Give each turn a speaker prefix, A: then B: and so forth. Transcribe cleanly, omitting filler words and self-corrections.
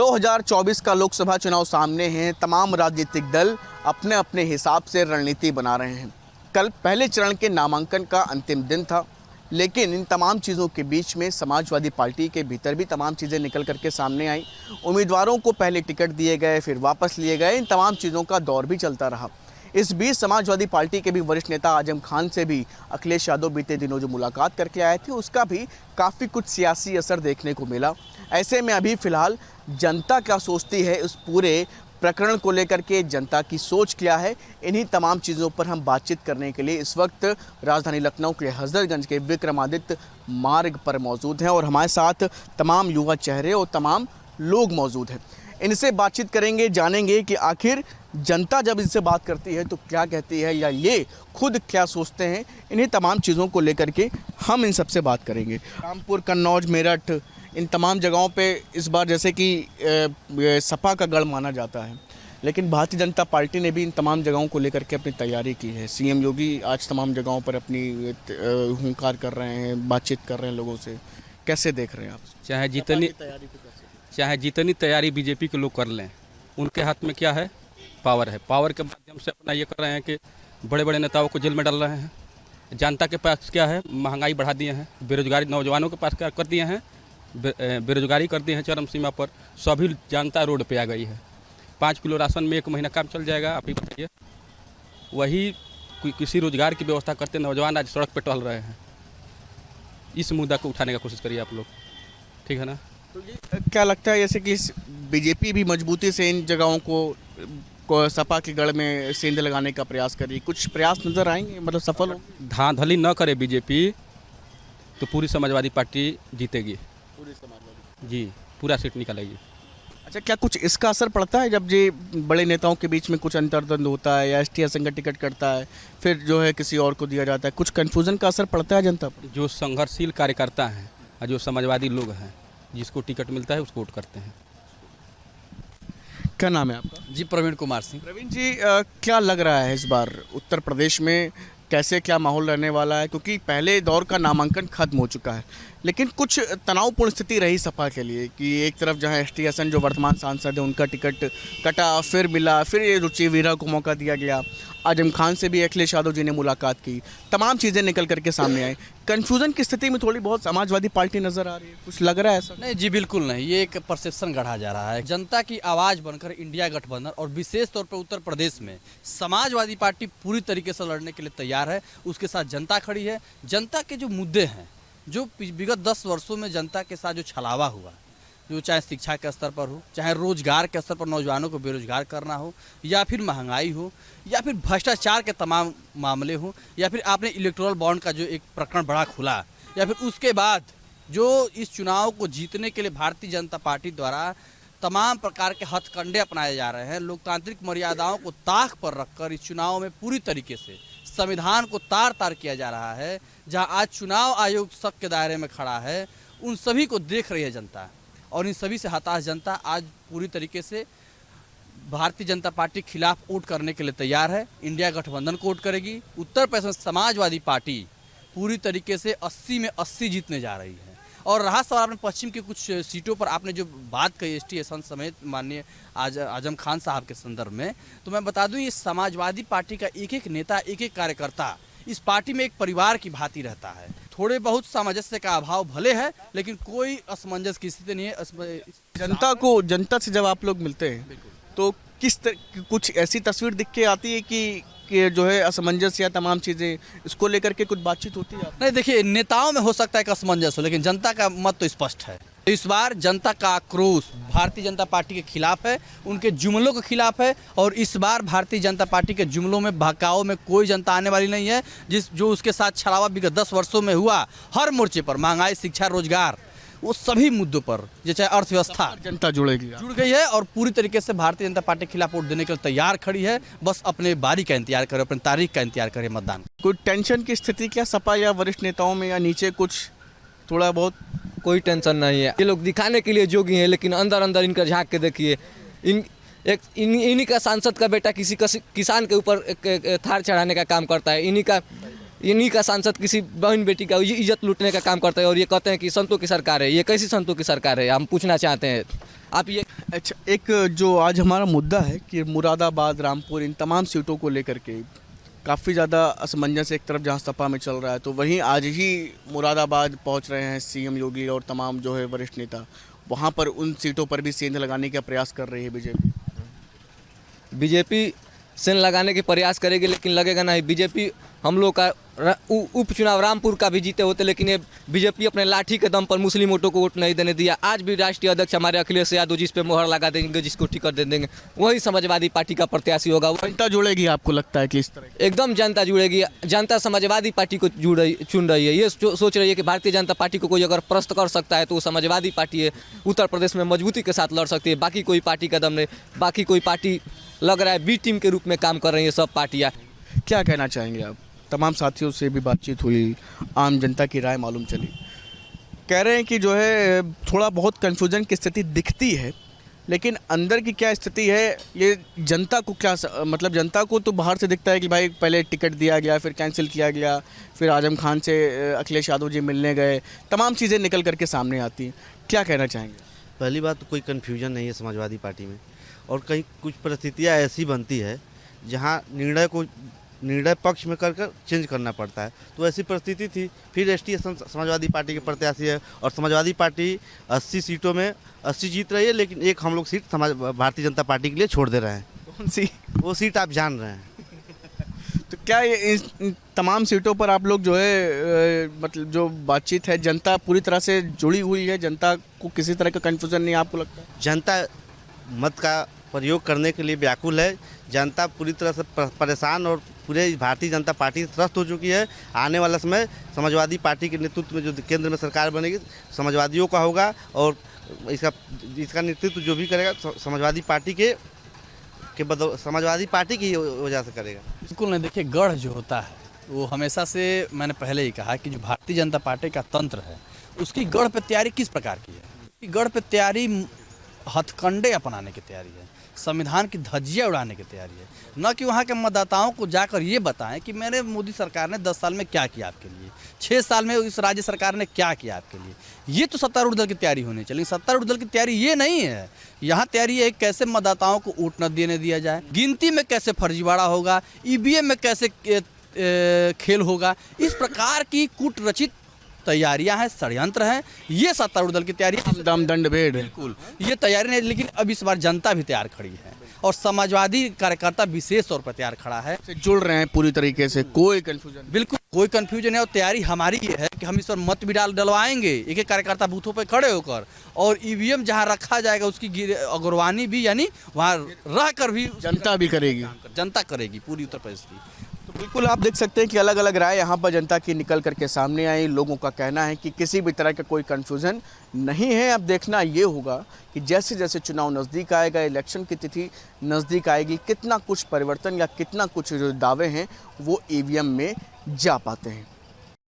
A: 2024 का लोकसभा चुनाव सामने हैं। तमाम राजनीतिक दल अपने अपने हिसाब से रणनीति बना रहे हैं। कल पहले चरण के नामांकन का अंतिम दिन था, लेकिन इन तमाम चीज़ों के बीच में समाजवादी पार्टी के भीतर भी तमाम चीज़ें निकल करके सामने आई। उम्मीदवारों को पहले टिकट दिए गए, फिर वापस लिए गए। इन तमाम चीज़ों का दौर भी चलता रहा। इस बीच समाजवादी पार्टी के भी वरिष्ठ नेता आजम खान से भी अखिलेश यादव बीते दिनों जो मुलाकात करके आए थे, उसका भी काफ़ी कुछ सियासी असर देखने को मिला। ऐसे में अभी फ़िलहाल जनता क्या सोचती है उस पूरे प्रकरण को लेकर के, जनता की सोच क्या है, इन्हीं तमाम चीज़ों पर हम बातचीत करने के लिए इस वक्त राजधानी लखनऊ के हजरतगंज के विक्रमादित्य मार्ग पर मौजूद हैं और हमारे साथ तमाम युवा चेहरे और तमाम लोग मौजूद हैं। इनसे बातचीत करेंगे, जानेंगे कि आखिर जनता जब इनसे बात करती है तो क्या कहती है या ये खुद क्या सोचते हैं। इन्हीं तमाम चीज़ों को लेकर के हम इन सबसे बात करेंगे। रामपुर, कन्नौज, मेरठ, इन तमाम जगहों पे इस बार जैसे कि सपा का गढ़ माना जाता है, लेकिन भारतीय जनता पार्टी ने भी इन तमाम जगहों को लेकर के अपनी तैयारी की है। सीएम योगी आज तमाम जगहों पर अपनी हुंकार कर रहे हैं, बातचीत कर रहे हैं लोगों से। कैसे देख रहे हैं आप?
B: चाहे जितनी तैयारी बीजेपी के लोग कर लें, उनके हाथ में क्या है? पावर है। पावर के माध्यम से अपना ये कर रहे हैं कि बड़े बड़े नेताओं को जेल में डाल रहे हैं। जनता के पास क्या है? महंगाई बढ़ा दिए हैं। बेरोजगारी नौजवानों के पास क्या कर दिए हैं? बेरोजगारी कर दी है चरम सीमा पर। सभी जनता रोड पे आ गई है। 5 किलो राशन में 1 महीना काम चल जाएगा, आप ही बताइए। वही किसी रोजगार की व्यवस्था करते नौजवान आज सड़क पे टहल रहे हैं। इस मुद्दा को उठाने का कोशिश करिए आप लोग, ठीक है ना?
A: तो ये क्या लगता है जैसे कि बीजेपी भी मजबूती से इन जगहों को सपा के गढ़ में सेंध लगाने का प्रयास करी, कुछ प्रयास नजर आएंगे, मतलब सफल हो?
B: धांधली न करे बीजेपी तो पूरी समाजवादी पार्टी जीतेगी।
A: पूरी समाजवादी
B: जी, पूरा सीट निकालेगी।
A: अच्छा, क्या कुछ इसका असर पड़ता है जब ये बड़े नेताओं के बीच में कुछ अंतर्द्वंद होता है या एसटी संघ टिकट करता है, फिर जो है किसी और को दिया जाता है, कुछ कन्फ्यूजन का असर पड़ता है जनता पर?
B: जो संघर्षशील कार्यकर्ता हैं और जो समाजवादी लोग हैं, जिसको टिकट मिलता है उसको वोट करते हैं।
A: क्या नाम है आपका?
C: जी, प्रवीण कुमार सिंह।
A: प्रवीण जी, क्या लग रहा है इस बार उत्तर प्रदेश में कैसे क्या माहौल रहने वाला है? क्योंकि पहले दौर का नामांकन खत्म हो चुका है, लेकिन कुछ तनावपूर्ण स्थिति रही सपा के लिए कि एक तरफ जहां एसटी हसन जो वर्तमान सांसद है उनका टिकट कटा, फिर मिला, फिर ये रुचि वीरा को मौका दिया गया। आजम खान से भी अखिलेश यादव जी ने मुलाकात की, तमाम चीज़ें निकल करके सामने आई। कन्फ्यूजन की स्थिति में थोड़ी बहुत समाजवादी पार्टी नजर आ रही है, कुछ लग रहा है ऐसा?
C: नहीं जी, बिल्कुल नहीं। ये एक परसेप्शन गढ़ा जा रहा है। जनता की आवाज़ बनकर इंडिया गठबंधन और विशेष तौर पर उत्तर प्रदेश में समाजवादी पार्टी पूरी तरीके से लड़ने के लिए तैयार है। उसके साथ जनता खड़ी है। जनता के जो मुद्दे हैं, जो विगत 10 वर्षों में जनता के साथ जो छलावा हुआ, जो चाहे शिक्षा के स्तर पर हो, चाहे रोजगार के स्तर पर नौजवानों को बेरोजगार करना हो, या फिर महंगाई हो, या फिर भ्रष्टाचार के तमाम मामले हो, या फिर आपने इलेक्टोरल बॉन्ड का जो एक प्रकरण बड़ा खुला, या फिर उसके बाद जो इस चुनाव को जीतने के लिए भारतीय जनता पार्टी द्वारा तमाम प्रकार के हथकंडे अपनाए जा रहे हैं। लोकतांत्रिक मर्यादाओं को ताक पर रखकर इस चुनाव में पूरी तरीके से संविधान को तार तार किया जा रहा है। जहां आज चुनाव आयोग शक के दायरे में खड़ा है, उन सभी को देख रही है जनता, और इन सभी से हताश जनता आज पूरी तरीके से भारतीय जनता पार्टी के खिलाफ वोट करने के लिए तैयार है। इंडिया गठबंधन को वोट करेगी। उत्तर प्रदेश में समाजवादी पार्टी पूरी तरीके से 80 में 80 जीतने जा रही है। और रहा सवाल आपने पश्चिम की कुछ सीटों पर आपने जो बात कही एसटी हसन समेत माननीय आजम खान साहब के संदर्भ में, तो मैं बता दूं ये समाजवादी पार्टी का एक एक नेता, एक एक कार्यकर्ता इस पार्टी में एक परिवार की भांति रहता है। थोड़े बहुत सामंजस्य का अभाव भले है, लेकिन कोई असमंजस की स्थिति नहीं है।
A: जनता से जब आप लोग मिलते हैं तो कुछ ऐसी तस्वीर दिख के आती है कि जो है असमंजस या तमाम चीज़ें, इसको लेकर के कुछ बातचीत होती है?
C: नहीं, देखिए, नेताओं में हो सकता है कि असमंजस हो, लेकिन जनता का मत तो स्पष्ट है। इस बार जनता का आक्रोश भारतीय जनता पार्टी के खिलाफ है, उनके जुमलों के खिलाफ है। और इस बार भारतीय जनता पार्टी के जुमलों में, बहकाव में कोई जनता आने वाली नहीं है। जो उसके साथ छलावा विगत 10 वर्षों में हुआ, हर मोर्चे पर, महंगाई, शिक्षा, रोजगार, वो सभी मुद्दों पर, जो चाहे अर्थव्यवस्था,
A: जनता जुड़ गई है
C: और पूरी तरीके से भारतीय जनता पार्टी के खिलाफ वोट देने के लिए तैयार खड़ी है। बस अपने बारी का इंतजार करे, अपनी तारीख का इंतजार करे मतदान।
A: कोई टेंशन की स्थिति क्या सपा या वरिष्ठ नेताओं में, या नीचे कुछ थोड़ा बहुत?
D: कोई टेंशन नहीं है। ये लोग दिखाने के लिए जोगी हैं, लेकिन अंदर अंदर इनका झांक के देखिए। इन्हीं का सांसद का बेटा किसी किसान के ऊपर थार चढ़ाने का काम करता है। इन्हीं का सांसद किसी बहन बेटी का इज्जत लूटने का काम करता है, और ये कहते हैं कि संतों की सरकार है। ये कैसी संतों की सरकार है, हम पूछना चाहते हैं। आप ये
A: अच्छा, एक जो आज हमारा मुद्दा है कि मुरादाबाद, रामपुर, इन तमाम सीटों को लेकर के काफ़ी ज़्यादा असमंजस एक तरफ जहां सपा में चल रहा है, तो वहीं आज ही मुरादाबाद पहुंच रहे हैं सीएम योगी और तमाम जो है वरिष्ठ नेता, वहां पर उन सीटों पर भी सेंध लगाने का प्रयास कर रही है बीजेपी।
D: बीजेपी सेन लगाने के प्रयास करेगी, लेकिन लगेगा नहीं। बीजेपी हम लोग का उपचुनाव रामपुर का भी जीते होते, लेकिन ये बीजेपी अपने लाठी के दम पर मुस्लिम वोटों को वोट नहीं देने दिया। आज भी राष्ट्रीय अध्यक्ष हमारे अखिलेश यादव जिस पे मोहर लगा देंगे, जिसको टिकट दे देंगे, वही समाजवादी पार्टी का प्रत्याशी होगा।
A: जनता जुड़ेगी, आपको लगता है कि इस तरह?
D: एकदम जनता जुड़ेगी। जनता समाजवादी पार्टी को चुन रही है। ये सोच रही है कि भारतीय जनता पार्टी को कोई अगर प्रस्त कर सकता है तो वो समाजवादी पार्टी है। उत्तर प्रदेश में मजबूती के साथ लड़ सकती है, बाकी कोई पार्टी का दम नहीं। बाकी कोई पार्टी लग रहा है बी टीम के रूप में काम कर रही है सब पार्टियाँ।
A: क्या कहना चाहेंगे आप? तमाम साथियों से भी बातचीत हुई, आम जनता की राय मालूम चली, कह रहे हैं कि जो है थोड़ा बहुत कन्फ्यूजन की स्थिति दिखती है, लेकिन अंदर की क्या स्थिति है ये जनता को क्या मतलब जनता को तो बाहर से दिखता है कि भाई पहले टिकट दिया गया, फिर कैंसिल किया गया, फिर आजम खान से अखिलेश यादव जी मिलने गए, तमाम चीज़ें निकल करके सामने आती हैं। क्या कहना चाहेंगे?
E: पहली बात तो कोई कन्फ्यूजन नहीं है समाजवादी पार्टी में, और कहीं कुछ परिस्थितियाँ ऐसी बनती है जहाँ निर्णय पक्ष में कर चेंज करना पड़ता है। तो ऐसी परिस्थिति थी, फिर एसटी समाजवादी पार्टी के प्रत्याशी है और समाजवादी पार्टी 80 सीटों में 80 जीत रही है, लेकिन एक हम लोग सीट भारतीय जनता पार्टी के लिए छोड़ दे रहे हैं।
A: कौन सी?
E: वो सीट आप जान रहे हैं।
A: तो क्या ये इन तमाम सीटों पर आप लोग जो है मतलब जो बातचीत है, जनता पूरी तरह से जुड़ी हुई है, जनता को किसी तरह का कन्फ्यूजन नहीं आपको लगता है?
E: जनता मत का प्रयोग करने के लिए व्याकुल है। जनता पूरी तरह से परेशान और पूरे भारतीय जनता पार्टी त्रस्त हो चुकी है। आने वाला समय समाजवादी पार्टी के नेतृत्व में जो केंद्र में सरकार बनेगी समाजवादियों का होगा, और इसका नेतृत्व जो भी करेगा समाजवादी पार्टी के समाजवादी पार्टी की वजह से करेगा।
C: बिल्कुल नहीं। देखिए, गढ़ जो होता है वो हमेशा से, मैंने पहले ही कहा कि जो भारतीय जनता पार्टी का तंत्र है उसकी गढ़ पे तैयारी किस प्रकार की है। गढ़ पे तैयारी हथकंडे अपनाने की तैयारी है, संविधान की धज्जियाँ उड़ाने की तैयारी है, न कि वहाँ के मतदाताओं को जाकर ये बताएं कि मेरे मोदी सरकार ने 10 साल में क्या किया आपके लिए, 6 साल में इस राज्य सरकार ने क्या किया आपके लिए। ये तो सत्तारूढ़ दल की तैयारी होनी चाहिए। सत्तारूढ़ दल की तैयारी ये नहीं है। यहाँ तैयारी है कैसे मतदाताओं को वोट न देने दिया जाए, गिनती में कैसे फर्जीवाड़ा होगा, ईवीएम में कैसे खेल होगा। इस प्रकार की कूट रचित तैयारियां हैं, षड्यंत्र हैं। ये सत्तारूढ़ दल की तैयारी
A: दम दंड भेड़,
C: बिल्कुल ये तैयारी नहीं। लेकिन अब इस बार जनता भी तैयार खड़ी है और समाजवादी कार्यकर्ता विशेष तौर पर तैयार खड़ा है,
A: जुड़ रहे हैं पूरी तरीके से, कोई कंफ्यूजन?
C: बिल्कुल कोई कंफ्यूजन है। और तैयारी हमारी ये है कि हम इस पर मत भी डलवाएंगे, एक एक कार्यकर्ता बूथों पर खड़े होकर, और ईवीएम जहां रखा जाएगा उसकी अगरवानी भी, यानी वहां रह कर भी
A: जनता भी करेगी,
C: जनता करेगी पूरी उत्तर प्रदेश की।
A: तो बिल्कुल आप देख सकते हैं कि अलग अलग राय यहाँ पर जनता की निकल करके सामने आई। लोगों का कहना है कि किसी भी तरह का कोई कन्फ्यूज़न नहीं है। अब देखना ये होगा कि जैसे जैसे चुनाव नज़दीक आएगा, इलेक्शन की तिथि नज़दीक आएगी, कितना कुछ परिवर्तन या कितना कुछ जो दावे हैं वो ईवीएम में जा पाते हैं।